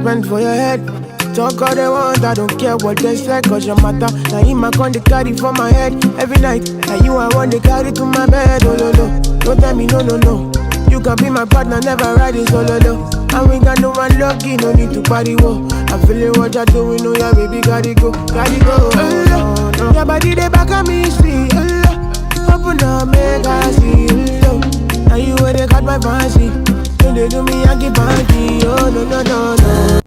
spend for your head. Talk all they want, I don't care what they say, cause your matter. Now him I con the carry for my head every night. And you I want to carry to my bed, oh no no. Don't tell me no no no. You can be my partner, never ride it solo low. And we got no one lucky, no need to party, whoa. I'm feeling what you're doing, oh yeah, baby, gotta go, gotta go. Oh, no. Your body, they back at me, see, open up, make I see, now you where they got my fancy. Don't they do me, I get party, oh no, no, no, no.